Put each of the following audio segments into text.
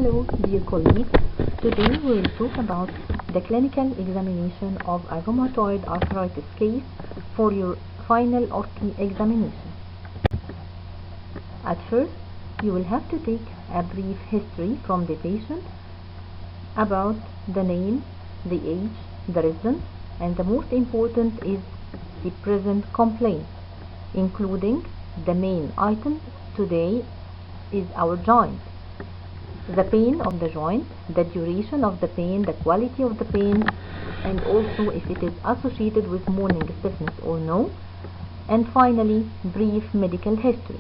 Hello dear colleagues, today we will talk about the clinical examination of a rheumatoid arthritis case for your final ORCI examination. At first, you will have to take a brief history from the patient about the name, the age, the residence, and the most important is the present complaint, including the main item today is our joint. The pain of the joint, the duration of the pain, the quality of the pain, and also if it is associated with morning stiffness or no, and finally brief medical history.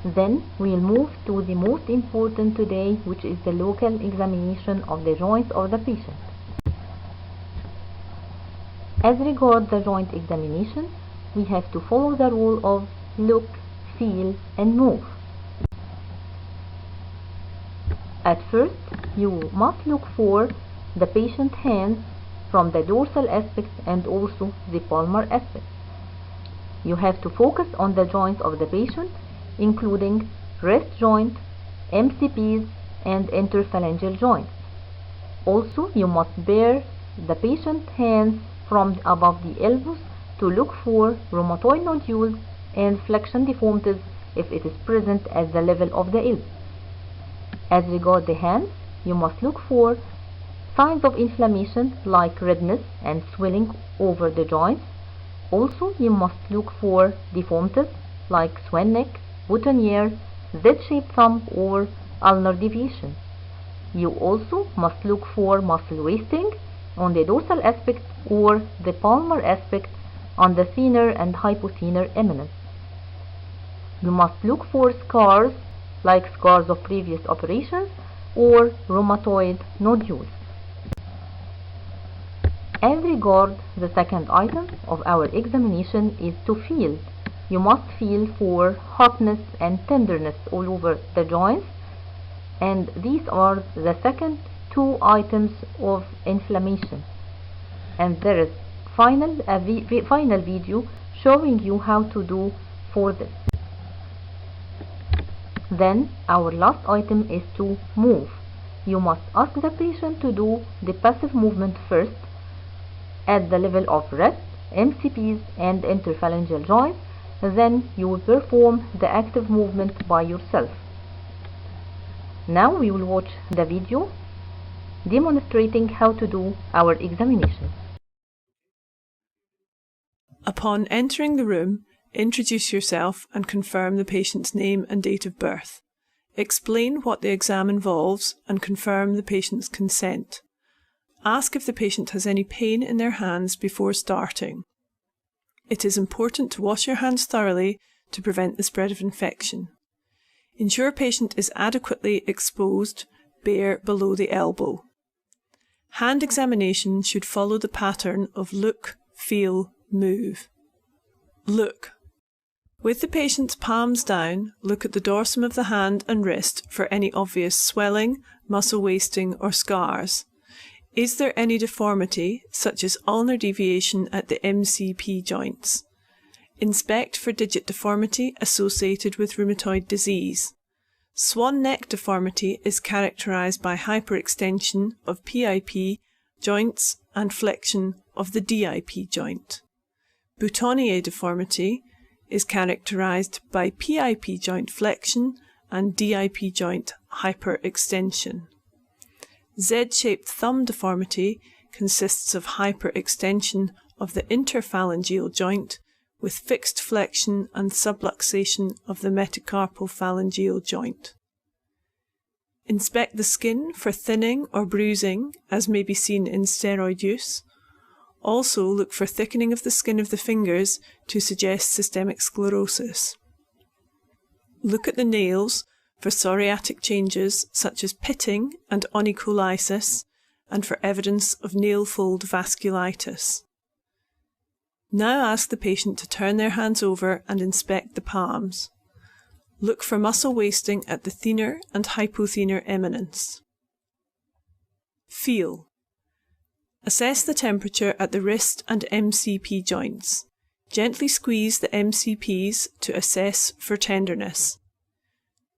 Then we'll move to the most important today, which is the local examination of the joints of the patient. As regards the joint examination, we have to follow the rule of look, feel, and move. At first, you must look for the patient's hands from the dorsal aspect and also the palmar aspect. You have to focus on the joints of the patient, including wrist joint, MCPs, and interphalangeal joints. Also, you must bear the patient's hands from above the elbows to look for rheumatoid nodules and flexion deformities if it is present at the level of the elbow. As regards the hands, you must look for signs of inflammation like redness and swelling over the joints. Also, you must look for deformities like swan neck, boutonniere, Z-shaped thumb, or ulnar deviation. You also must look for muscle wasting on the dorsal aspect or the palmar aspect on the thenar and hypothenar eminence. You must look for scars like scars of previous operations or rheumatoid nodules. As regards the second item of our examination is to feel. You must feel for hotness and tenderness all over the joints, and these are the second two items of inflammation. And there is final video showing you how to do for this. Then our last item is to move. You must ask the patient to do the passive movement first at the level of wrist, MCPs, and interphalangeal joints. Then you will perform the active movement by yourself. Now we will watch the video demonstrating how to do our examination. Upon entering the room, introduce yourself and confirm the patient's name and date of birth. Explain what the exam involves and confirm the patient's consent. Ask if the patient has any pain in their hands before starting. It is important to wash your hands thoroughly to prevent the spread of infection. Ensure patient is adequately exposed, bare below the elbow. Hand examination should follow the pattern of look, feel, move. Look. With the patient's palms down, look at the dorsum of the hand and wrist for any obvious swelling, muscle wasting, or scars. Is there any deformity, such as ulnar deviation at the MCP joints? Inspect for digit deformity associated with rheumatoid disease. Swan neck deformity is characterized by hyperextension of PIP joints and flexion of the DIP joint. Boutonniere deformity is characterized by PIP joint flexion and DIP joint hyperextension. Z-shaped thumb deformity consists of hyperextension of the interphalangeal joint with fixed flexion and subluxation of the metacarpophalangeal joint. Inspect the skin for thinning or bruising, as may be seen in steroid use. Also look for thickening of the skin of the fingers to suggest systemic sclerosis. Look at the nails for psoriatic changes such as pitting and onycholysis, and for evidence of nail fold vasculitis. Now ask the patient to turn their hands over and inspect the palms. Look for muscle wasting at the thenar and hypothenar eminence. Feel. Assess the temperature at the wrist and MCP joints. Gently squeeze the MCPs to assess for tenderness.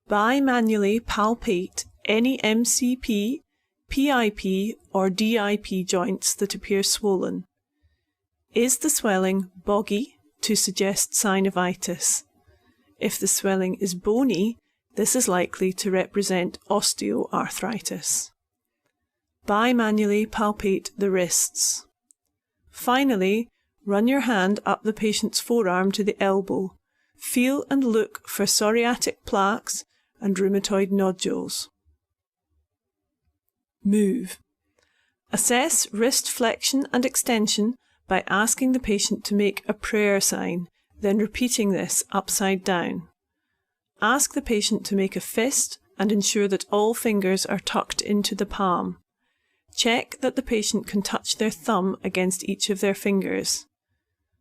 Bimanually palpate any MCP, PIP or DIP joints that appear swollen. Is the swelling boggy to suggest synovitis? If the swelling is bony, this is likely to represent osteoarthritis. Bimanually palpate the wrists. Finally, run your hand up the patient's forearm to the elbow. Feel and look for psoriatic plaques and rheumatoid nodules. Move. Assess wrist flexion and extension by asking the patient to make a prayer sign, then repeating this upside down. Ask the patient to make a fist and ensure that all fingers are tucked into the palm. Check that the patient can touch their thumb against each of their fingers.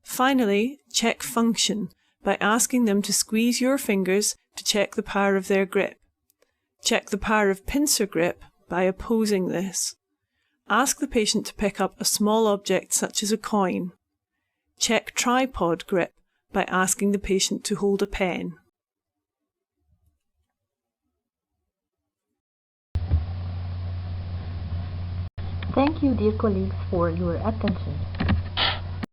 Finally, check function by asking them to squeeze your fingers to check the power of their grip. Check the power of pincer grip by opposing this. Ask the patient to pick up a small object such as a coin. Check tripod grip by asking the patient to hold a pen. Thank you, dear colleagues, for your attention.